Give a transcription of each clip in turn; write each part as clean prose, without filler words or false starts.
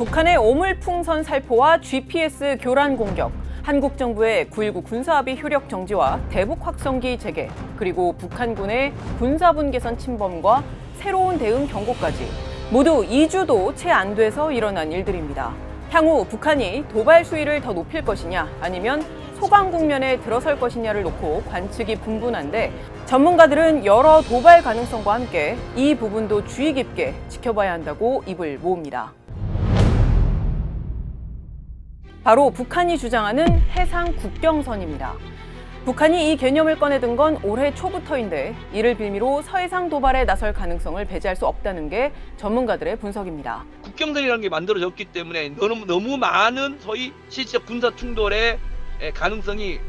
북한의 오물풍선 살포와 GPS 교란 공격, 한국 정부의 9.19 군사합의 효력 정지와 대북 확성기 재개, 그리고 북한군의 군사분 개선 침범과 새로운 대응 경고까지 모두 2주도 채 안 돼서 일어난 일들입니다. 향후 북한이 도발 수위를 더 높일 것이냐 아니면 소강 국면에 들어설 것이냐를 놓고 관측이 분분한데 전문가들은 여러 도발 가능성과 함께 이 부분도 주의 깊게 지켜봐야 한다고 입을 모읍니다. 바로 북한이 주장하는 해상 국경선입니다. 북한이 이 개념을 꺼내든 건 올해 초부터인데 이를 빌미로 서해상 도발에 나설 가능성을 배제할 수 없다는 게 전문가들의 분석입니다. 국경선이라는 게 만들어졌기 때문에 너무 많은 소위 실질적 군사 충돌의 가능성이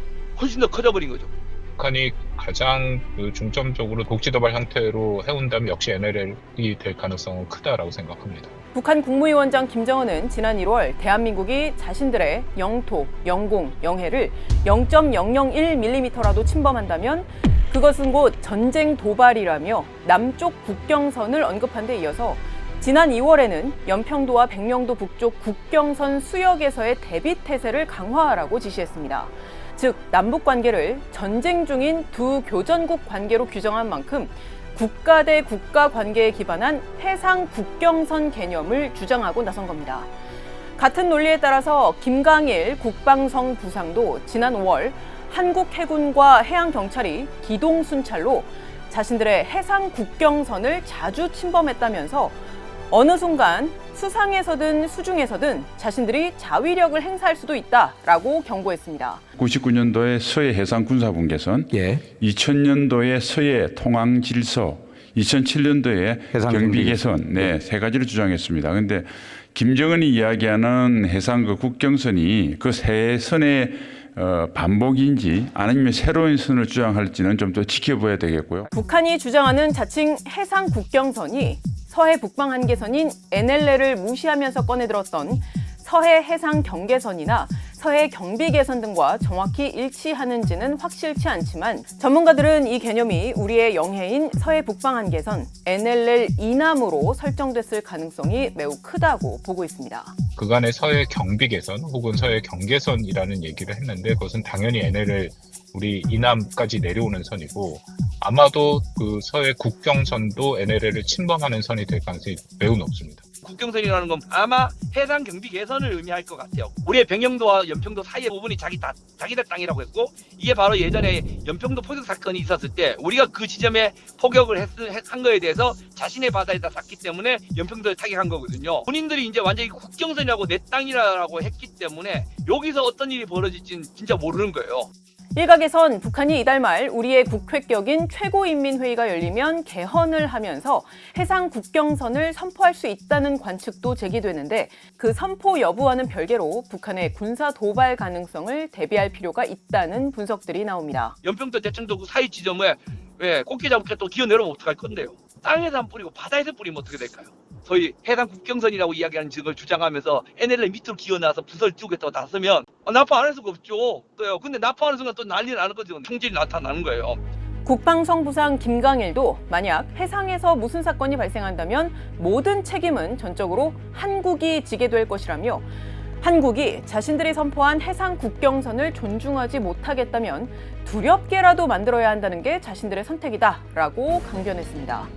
훨씬 더 커져버린 거죠. 북한이 가장 중점적으로 독지도발 형태로 해온다면 역시 NLL이 될 가능성은 크다라고 생각합니다. 북한 국무위원장 김정은은 지난 1월 대한민국이 자신들의 영토, 영공, 영해를 0.001mm라도 침범한다면 그것은 곧 전쟁 도발이라며 남쪽 국경선을 언급한 데 이어서 지난 2월에는 연평도와 백령도 북쪽 국경선 수역에서의 대비 태세를 강화하라고 지시했습니다. 즉 남북 관계를 전쟁 중인 두 교전국 관계로 규정한 만큼 국가 대 국가 관계에 기반한 해상 국경선 개념을 주장하고 나선 겁니다. 같은 논리에 따라서 김강일 국방성 부상도 지난 5월 한국 해군과 해양경찰이 기동 순찰로 자신들의 해상 국경선을 자주 침범했다면서 어느 순간 수상에서든 수중에서든 자신들이 자위력을 행사할 수도 있다라고 경고했습니다. 99년도에 서해 해상 군사분 개선, 2000년도에 서해 통항 질서, 2007년도에 경비 개선, 세 가지를 주장했습니다. 그런데 김정은이 이야기하는 해상 그 국경선이 그 세 선의 반복인지 아니면 새로운 선을 주장할지는 좀 더 지켜봐야 되겠고요. 북한이 주장하는 자칭 해상 국경선이 서해 북방 한계선인 NLL을 무시하면서 꺼내들었던 서해 해상 경계선이나 서해 경비 개선 등과 정확히 일치하는지는 확실치 않지만 전문가들은 이 개념이 우리의 영해인 서해 북방 한계선 NLL 이남으로 설정됐을 가능성이 매우 크다고 보고 있습니다. 그간의 서해 경비 개선 혹은 서해 경계선이라는 얘기를 했는데 그것은 당연히 NLL 우리 이남까지 내려오는 선이고 아마도 그 서해 국경선도 NLL을 침범하는 선이 될 가능성이 매우 높습니다. 국경선이라는 건 아마 해상 경비 개선을 의미할 것 같아요. 우리의 백령도와 연평도 사이의 부분이 자기들 땅이라고 했고 이게 바로 예전에 연평도 포격 사건이 있었을 때 우리가 그 지점에 포격을 한 거에 대해서 자신의 바다에다 쐈기 때문에 연평도를 타격한 거거든요. 본인들이 이제 완전히 국경선이라고 내 땅이라고 했기 때문에 여기서 어떤 일이 벌어질지는 진짜 모르는 거예요. 일각에선 북한이 이달 말 우리의 국회격인 최고인민회의가 열리면 개헌을 하면서 해상 국경선을 선포할 수 있다는 관측도 제기되는데 그 선포 여부와는 별개로 북한의 군사 도발 가능성을 대비할 필요가 있다는 분석들이 나옵니다. 연평도 대청도 그 사이 지점에 꽃게 잡을게 또 기어 내려오면 어떡할 건데요. 땅에서 안 뿌리고 바다에서 뿌리면 어떻게 될까요? 소위 해상 국경선이라고 이야기하는 걸 주장하면서 NLL 밑으로 기어나서 부서를 띄우겠다고 나서면 납포 안 할 수가 없죠. 또요. 근데 납포하는 순간 또 난리 나는 거죠. 총질이 나타나는 거예요. 국방성 부상 김강일도 만약 해상에서 무슨 사건이 발생한다면 모든 책임은 전적으로 한국이 지게 될 것이라며 한국이 자신들이 선포한 해상 국경선을 존중하지 못하겠다면 두렵게라도 만들어야 한다는 게 자신들의 선택이다라고 강변했습니다.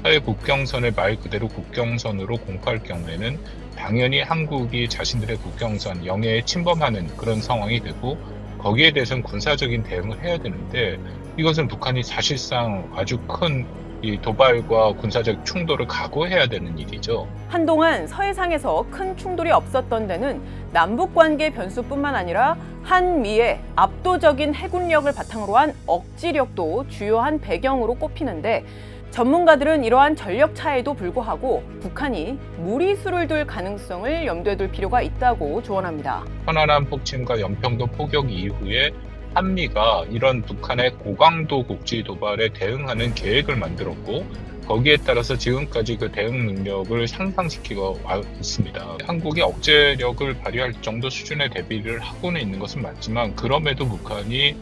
서해 국경선을 말 그대로 국경선으로 공포할 경우에는 당연히 한국이 자신들의 국경선, 영해에 침범하는 그런 상황이 되고 거기에 대해서는 군사적인 대응을 해야 되는데 이것은 북한이 사실상 아주 큰 이 도발과 군사적 충돌을 각오해야 되는 일이죠. 한동안 서해상에서 큰 충돌이 없었던 데는 남북관계 변수뿐만 아니라 한미의 압도적인 해군력을 바탕으로 한 억지력도 주요한 배경으로 꼽히는데 전문가들은 이러한 전력 차에도 불구하고 북한이 무리수를 둘 가능성을 염두에 둘 필요가 있다고 조언합니다. 천안함 폭침과 연평도 포격 이후에 한미가 이런 북한의 고강도 국지 도발에 대응하는 계획을 만들었고 거기에 따라서 지금까지 그 대응 능력을 상상시키고 있습니다. 한국이 억제력을 발휘할 정도 수준의 대비를 하고는 있는 것은 맞지만 그럼에도 북한이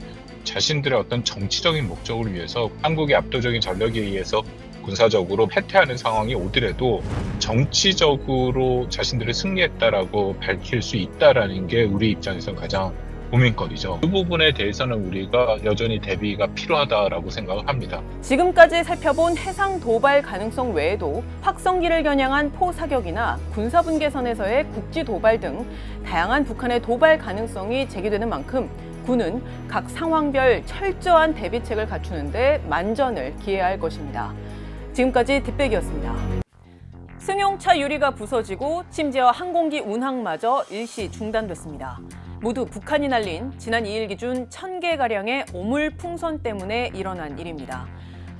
자신들의 어떤 정치적인 목적을 위해서 한국의 압도적인 전력에 의해서 군사적으로 패퇴하는 상황이 오더라도 정치적으로 자신들이 승리했다라고 밝힐 수 있다라는 게 우리 입장에서 가장 고민거리죠. 그 부분에 대해서는 우리가 여전히 대비가 필요하다라고 생각을 합니다. 지금까지 살펴본 해상 도발 가능성 외에도 확성기를 겨냥한 포사격이나 군사분계선에서의 국지 도발 등 다양한 북한의 도발 가능성이 제기되는 만큼 군은 각 상황별 철저한 대비책을 갖추는 데 만전을 기해야 할 것입니다. 지금까지 뒷백이었습니다. 승용차 유리가 부서지고 심지어 항공기 운항마저 일시 중단됐습니다. 모두 북한이 날린 지난 2일 기준 1000개가량의 오물 풍선 때문에 일어난 일입니다.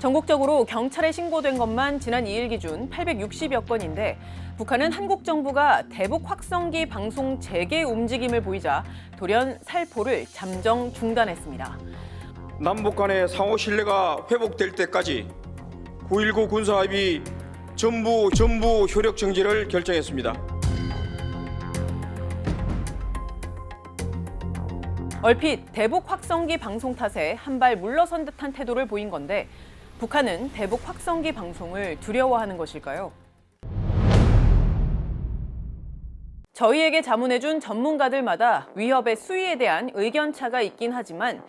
전국적으로 경찰에 신고된 것만 지난 2일 기준 860여 건인데 북한은 한국 정부가 대북 확성기 방송 재개 움직임을 보이자 돌연 살포를 잠정 중단했습니다. 남북 간의 상호 신뢰가 회복될 때까지 9.19 군사합의 전부 효력 정지를 결정했습니다. 얼핏 대북 확성기 방송 탓에 한 발 물러선 듯한 태도를 보인 건데 북한은 대북 확성기 방송을 두려워하는 것일까요? 저희에게 자문해준 전문가들마다 위협의 수위에 대한 의견차가 있긴 하지만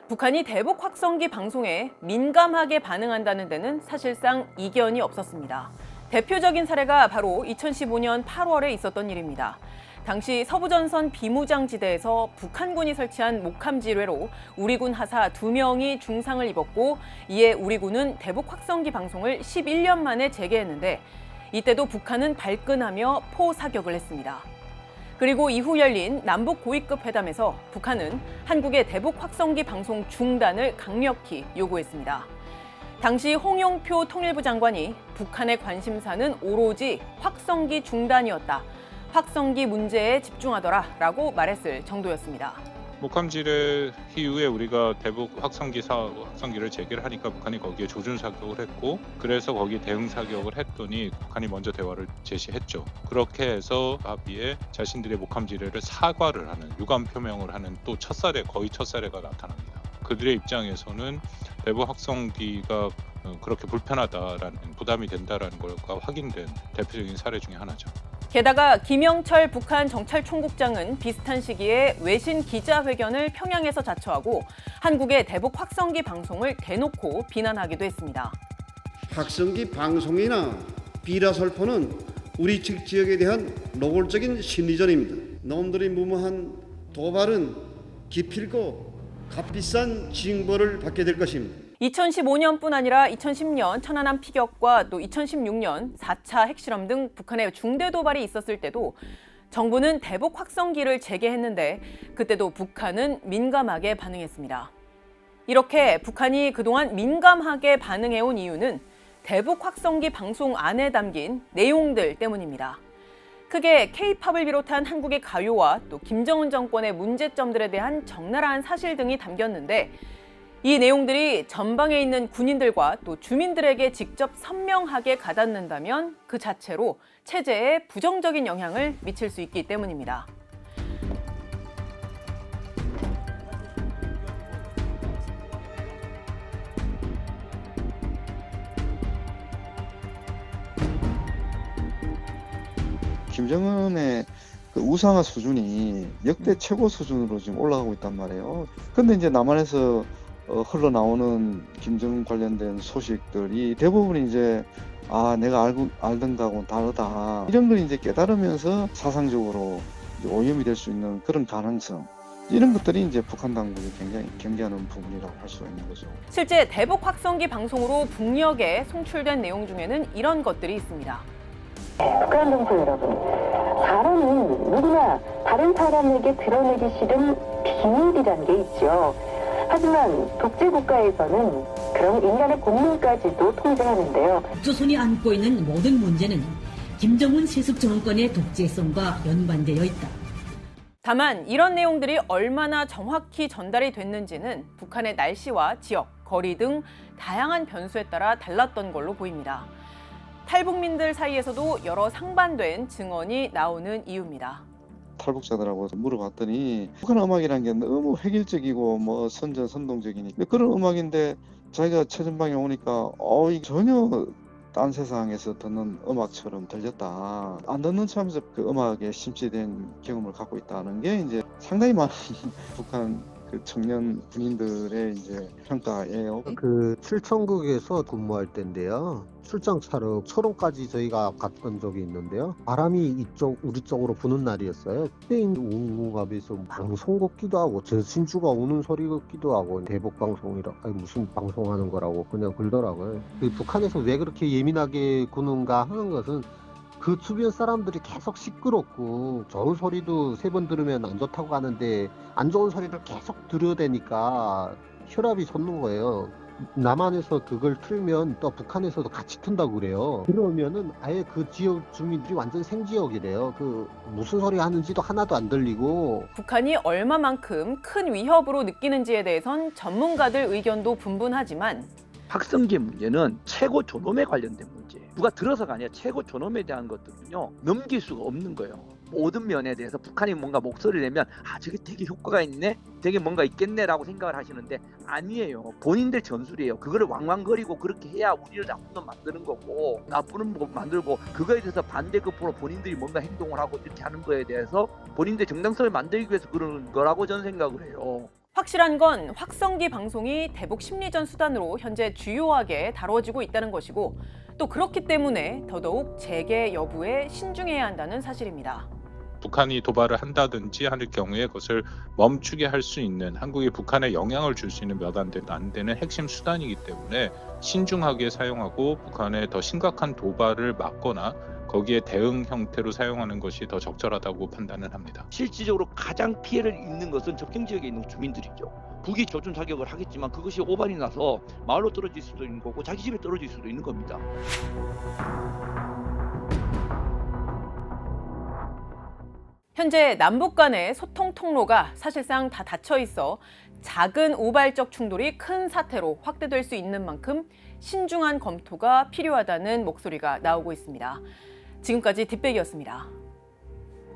북한이 대북 확성기 방송에 민감하게 반응한다는 데는 사실상 이견이 없었습니다. 대표적인 사례가 바로 2015년 8월에 있었던 일입니다. 당시 서부전선 비무장지대에서 북한군이 설치한 목함지뢰로 우리 군 하사 2명이 중상을 입었고 이에 우리 군은 대북 확성기 방송을 11년 만에 재개했는데 이때도 북한은 발끈하며 포사격을 했습니다. 그리고 이후 열린 남북 고위급 회담에서 북한은 한국의 대북 확성기 방송 중단을 강력히 요구했습니다. 당시 홍용표 통일부 장관이 북한의 관심사는 오로지 확성기 중단이었다. 확성기 문제에 집중하더라라고 말했을 정도였습니다. 목함지뢰 이후에 우리가 대북 확성기를 재개를 하니까 북한이 거기에 조준 사격을 했고 그래서 거기에 대응 사격을 했더니 북한이 먼저 대화를 제시했죠. 그렇게 해서 합의에 자신들의 목함지뢰를 사과를 하는 유감 표명을 하는 또 거의 첫 사례가 나타납니다. 그들의 입장에서는 대북 확성기가 그렇게 불편하다라는 부담이 된다라는 것과 확인된 대표적인 사례 중에 하나죠. 게다가 김영철 북한 정찰총국장은 비슷한 시기에 외신 기자회견을 평양에서 자처하고 한국의 대북 확성기 방송을 대놓고 비난하기도 했습니다. 확성기 방송이나 비라설포는 우리 측 지역에 대한 노골적인 심리전입니다. 놈들이 무모한 도발은 기필코 값비싼 징벌을 받게 될 것입니다. 2015년뿐 아니라 2010년 천안함 피격과 또 2016년 4차 핵실험 등 북한의 중대 도발이 있었을 때도 정부는 대북 확성기를 재개했는데 그때도 북한은 민감하게 반응했습니다. 이렇게 북한이 그동안 민감하게 반응해온 이유는 대북 확성기 방송 안에 담긴 내용들 때문입니다. 크게 K-팝을 비롯한 한국의 가요와 또 김정은 정권의 문제점들에 대한 적나라한 사실 등이 담겼는데 이 내용들이 전방에 있는 군인들과 또 주민들에게 직접 선명하게 가닿는다면 그 자체로 체제에 부정적인 영향을 미칠 수 있기 때문입니다. 김정은의 그 우상화 수준이 역대 최고 수준으로 지금 올라가고 있단 말이에요. 근데 이제 남한에서 흘러나오는 김정은 관련된 소식들이 대부분 이제 내가 알던 거하고는 다르다. 이런 걸 이제 깨달으면서 사상적으로 이제 오염이 될 수 있는 그런 가능성. 이런 것들이 이제 북한 당국이 굉장히 경계하는 부분이라고 할 수 있는 거죠. 실제 대북 확성기 방송으로 북녘에 송출된 내용 중에는 이런 것들이 있습니다. 북한 정부 여러분, 사람은 누구나 다른 사람에게 드러내기 싫은 비밀이라는 게 있죠. 하지만 독재 국가에서는 그런 인간의 본능까지도 통제하는데요. 조선이 안고 있는 모든 문제는 김정은 세습 정권의 독재성과 연관되어 있다. 다만 이런 내용들이 얼마나 정확히 전달이 됐는지는 북한의 날씨와 지역, 거리 등 다양한 변수에 따라 달랐던 걸로 보입니다. 탈북민들 사이에서도 여러 상반된 증언이 나오는 이유입니다. 탈북자들하고 물어봤더니 북한 음악이라는 게 너무 획일적이고 선전선동적이니까 그런 음악인데 자기가 최전방에 오니까 전혀 딴 세상에서 듣는 음악처럼 들렸다. 안 듣는 차원에서 그 음악에 심취된 경험을 갖고 있다는 게 이제 상당히 많은 북한 그 청년 군인들의 이제 평가예요. 그 칠천국에서 근무할 때인데요. 출장 차로 초롱까지 저희가 갔던 적이 있는데요. 바람이 우리 쪽으로 부는 날이었어요. 그때 웅웅합에서 방송 같기도 하고 전신주가 우는 소리 같기도 하고 대북 방송이라 무슨 방송하는 거라고 그냥 그러더라고요. 그 북한에서 왜 그렇게 예민하게 구는가 하는 것은 그 주변 사람들이 계속 시끄럽고 좋은 소리도 3번 들으면 안 좋다고 하는데 안 좋은 소리를 계속 들어야 되니까 혈압이 솟는 거예요. 남한에서 그걸 틀면 또 북한에서도 같이 튼다고 그래요. 그러면은 아예 그 지역 주민들이 완전 생지역이래요. 그 무슨 소리 하는지도 하나도 안 들리고. 북한이 얼마만큼 큰 위협으로 느끼는지에 대해선 전문가들 의견도 분분하지만 확성기의 문제는 최고 존엄에 관련된 문제. 누가 들어서가 아니라 최고 존엄에 대한 것들은요 넘길 수가 없는 거예요. 모든 면에 대해서 북한이 뭔가 목소리를 내면 저게 되게 효과가 있네, 되게 뭔가 있겠네라고 생각을 하시는데 아니에요. 본인들 전술이에요. 그거를 왕왕거리고 그렇게 해야 우리를 나쁜 놈 만드는 거고 나쁜 놈 만들고 그거에 대해서 반대급부로 본인들이 뭔가 행동을 하고 이렇게 하는 거에 대해서 본인들 정당성을 만들기 위해서 그러는 거라고 저는 생각을 해요. 확실한 건 확성기 방송이 대북 심리전 수단으로 현재 주요하게 다뤄지고 있다는 것이고 또 그렇기 때문에 더더욱 재개 여부에 신중해야 한다는 사실입니다. 북한이 도발을 한다든지 할 경우에 그것을 멈추게 할 수 있는 한국이 북한에 영향을 줄 수 있는 몇 안 되는 핵심 수단이기 때문에 신중하게 사용하고 북한의 더 심각한 도발을 막거나 거기에 대응 형태로 사용하는 것이 더 적절하다고 판단을 합니다. 실질적으로 가장 피해를 입는 것은 접경 지역에 있는 주민들이죠. 북이 조준 사격을 하겠지만 그것이 오반이 나서 마을로 떨어질 수도 있는 거고 자기 집에 떨어질 수도 있는 겁니다. 현재 남북 간의 소통 통로가 사실상 다 닫혀 있어 작은 우발적 충돌이 큰 사태로 확대될 수 있는 만큼 신중한 검토가 필요하다는 목소리가 나오고 있습니다. 지금까지 뒷백이었습니다.